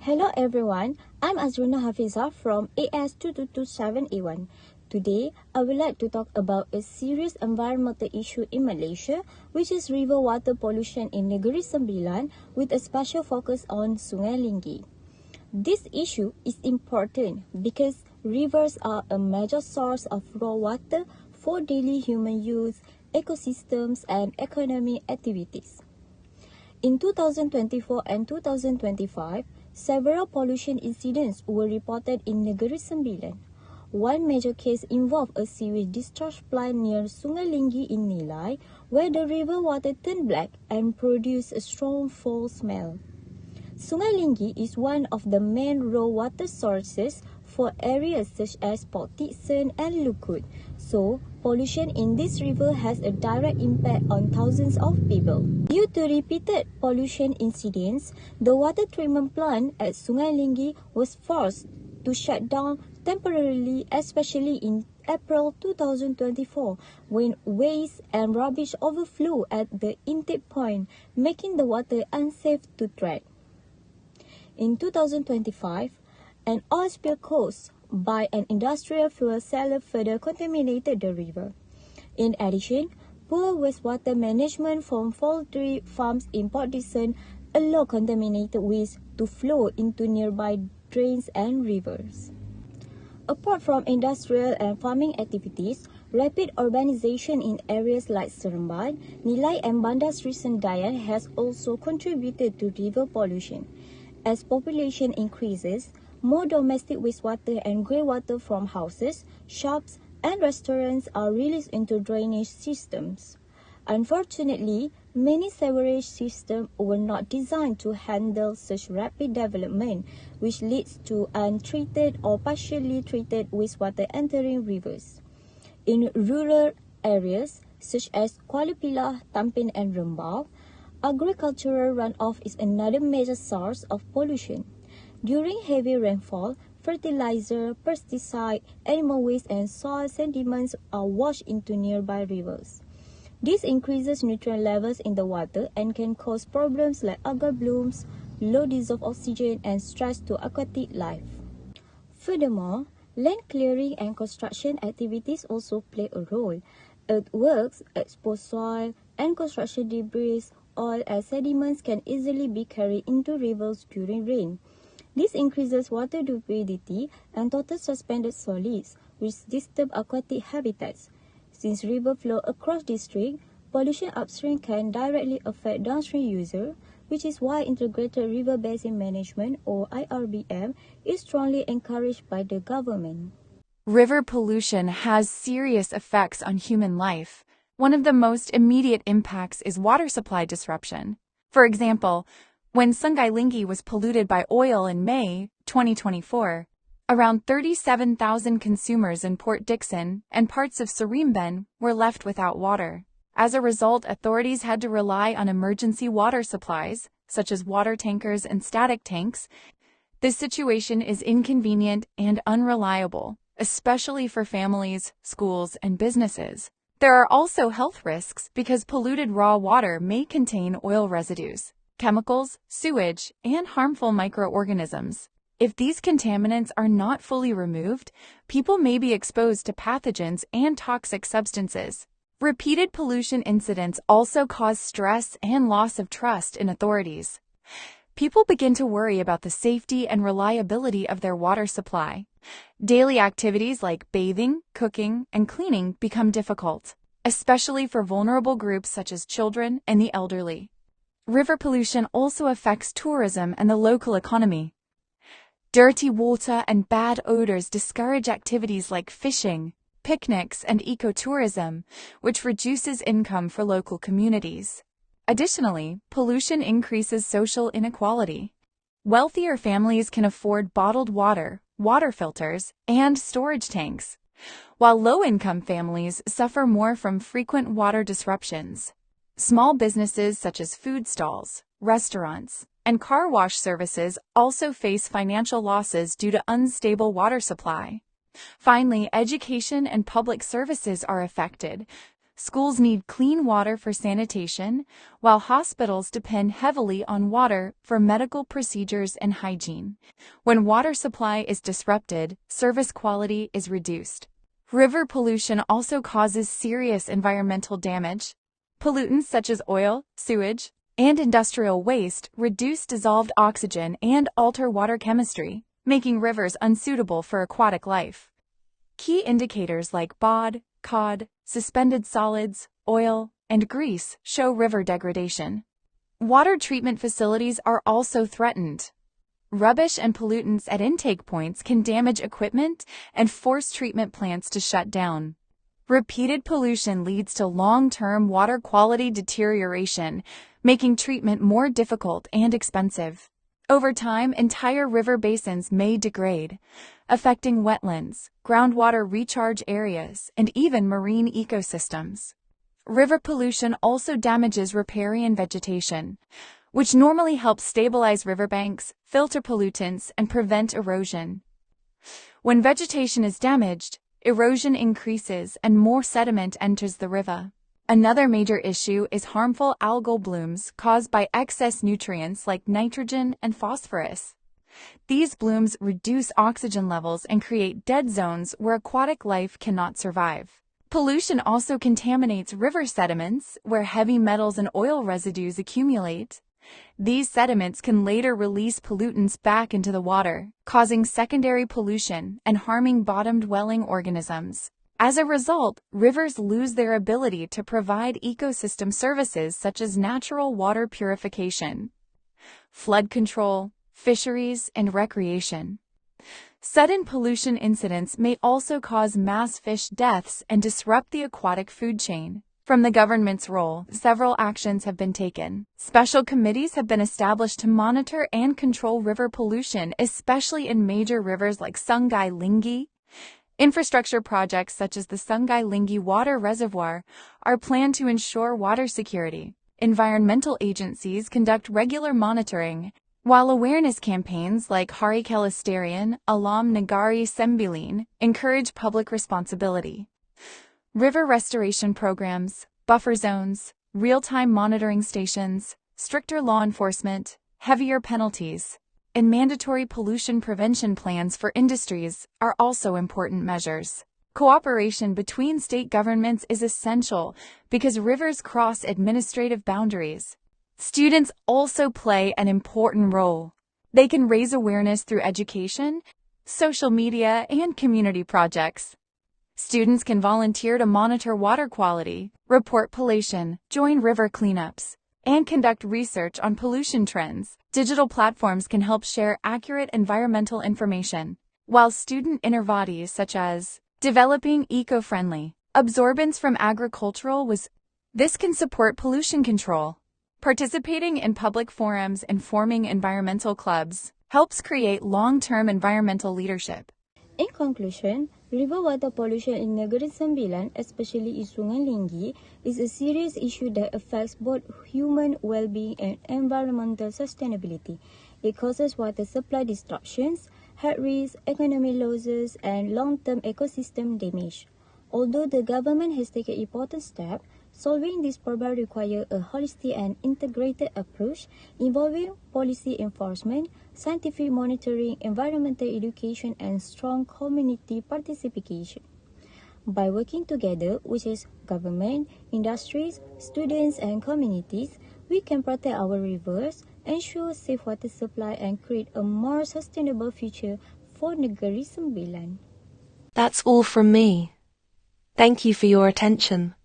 Hello everyone, I'm Azrina Hafizah from AS2227A1. Today, I would like to talk about a serious environmental issue in Malaysia, which is river water pollution in Negeri Sembilan with a special focus on Sungai Linggi. This issue is important because rivers are a major source of raw water for daily human use, ecosystems and economic activities. In 2024 and 2025, several pollution incidents were reported in Negeri Sembilan. One major case involved a sewage discharge plant near Sungai Linggi in Nilai, where the river water turned black and produced a strong foul smell. Sungai Linggi is one of the main raw water sources for areas such as Port Dickson and Lukut, so pollution in this river has a direct impact on thousands of people. Due to repeated pollution incidents, the water treatment plant at Sungai Linggi was forced to shut down temporarily, especially in April 2024, when waste and rubbish overflow at the intake point, making the water unsafe to drink. In 2025, an oil spill caused by an industrial fuel seller further contaminated the river. In addition, poor wastewater management from poultry farms in Port Dickson allowed contaminated waste to flow into nearby drains and rivers. Apart from industrial and farming activities, rapid urbanization in areas like Seremban, Nilai and Bandar Sri Sendayan has also contributed to river pollution. As population increases, more domestic wastewater and greywater from houses, shops, and restaurants are released into drainage systems. Unfortunately, many sewerage systems were not designed to handle such rapid development, which leads to untreated or partially treated wastewater entering rivers. In rural areas such as Kuala Pilah, Tampin, and Rembau, agricultural runoff is another major source of pollution. During heavy rainfall, fertilizer, pesticide, animal waste, and soil sediments are washed into nearby rivers. This increases nutrient levels in the water and can cause problems like algal blooms, low dissolved oxygen, and stress to aquatic life. Furthermore, land clearing and construction activities also play a role. Earthworks expose soil and construction debris, oil, and sediments can easily be carried into rivers during rain. This increases water turbidity and total suspended solids, which disturb aquatic habitats. Since rivers flow across districts, pollution upstream can directly affect downstream users, which is why Integrated River Basin Management, or IRBM, is strongly encouraged by the government. River pollution has serious effects on human life. One of the most immediate impacts is water supply disruption. For example, when Sungai Linggi was polluted by oil in May 2024, around 37,000 consumers in Port Dickson and parts of Seremban were left without water. As a result, authorities had to rely on emergency water supplies, such as water tankers and static tanks. This situation is inconvenient and unreliable, especially for families, schools, and businesses. There are also health risks because polluted raw water may contain oil residues, chemicals, sewage, and harmful microorganisms. If these contaminants are not fully removed, people may be exposed to pathogens and toxic substances. Repeated pollution incidents also cause stress and loss of trust in authorities. People begin to worry about the safety and reliability of their water supply. Daily activities like bathing, cooking, and cleaning become difficult, especially for vulnerable groups such as children and the elderly. River pollution also affects tourism and the local economy. Dirty water and bad odors discourage activities like fishing, picnics, and ecotourism, which reduces income for local communities. Additionally, pollution increases social inequality. Wealthier families can afford bottled water, water filters, and storage tanks, while low-income families suffer more from frequent water disruptions. Small businesses such as food stalls, restaurants, and car wash services also face financial losses due to unstable water supply. Finally, education and public services are affected. Schools need clean water for sanitation, while hospitals depend heavily on water for medical procedures and hygiene. When water supply is disrupted, service quality is reduced. River pollution also causes serious environmental damage. Pollutants such as oil, sewage, and industrial waste reduce dissolved oxygen and alter water chemistry, making rivers unsuitable for aquatic life. Key indicators like BOD, cod, suspended solids, oil, and grease show river degradation. Water treatment facilities are also threatened. Rubbish and pollutants at intake points can damage equipment and force treatment plants to shut down. Repeated pollution leads to long-term water quality deterioration, making treatment more difficult and expensive. Over time, entire river basins may degrade, affecting wetlands, groundwater recharge areas, and even marine ecosystems. River pollution also damages riparian vegetation, which normally helps stabilize riverbanks, filter pollutants, and prevent erosion. When vegetation is damaged, erosion increases and more sediment enters the river. Another major issue is harmful algal blooms caused by excess nutrients like nitrogen and phosphorus. These blooms reduce oxygen levels and create dead zones where aquatic life cannot survive. Pollution also contaminates river sediments, where heavy metals and oil residues accumulate. These sediments can later release pollutants back into the water, causing secondary pollution and harming bottom-dwelling organisms. As a result, rivers lose their ability to provide ecosystem services such as natural water purification, flood control, fisheries, and recreation. Sudden pollution incidents may also cause mass fish deaths and disrupt the aquatic food chain. From the government's role, several actions have been taken. Special committees have been established to monitor and control river pollution, especially in major rivers like Sungai Linggi. Infrastructure projects such as the Sungai Linggi Water Reservoir are planned to ensure water security. Environmental agencies conduct regular monitoring, while awareness campaigns like Hari Kelesterian, Alam Negeri Sembilan encourage public responsibility. River restoration programs, buffer zones, real-time monitoring stations, stricter law enforcement, heavier penalties, and mandatory pollution prevention plans for industries are also important measures. Cooperation between state governments is essential because rivers cross administrative boundaries. Students also play an important role. They can raise awareness through education, social media, and community projects. Students can volunteer to monitor water quality, report pollution, join river cleanups, and conduct research on pollution trends. Digital platforms can help share accurate environmental information, while student innovations such as developing eco-friendly absorbents from agricultural waste. This can support pollution control. Participating in public forums and forming environmental clubs helps create long-term environmental leadership. In conclusion, river water pollution in Negeri Sembilan, especially in Sungai Linggi, is a serious issue that affects both human well-being and environmental sustainability. It causes water supply disruptions, health risks, economic losses, and long-term ecosystem damage. Although the government has taken important steps, solving this problem requires a holistic and integrated approach involving policy enforcement, scientific monitoring, environmental education, and strong community participation. By working together, which is government, industries, students, and communities, we can protect our rivers, ensure safe water supply, and create a more sustainable future for Negeri Sembilan. That's all from me. Thank you for your attention.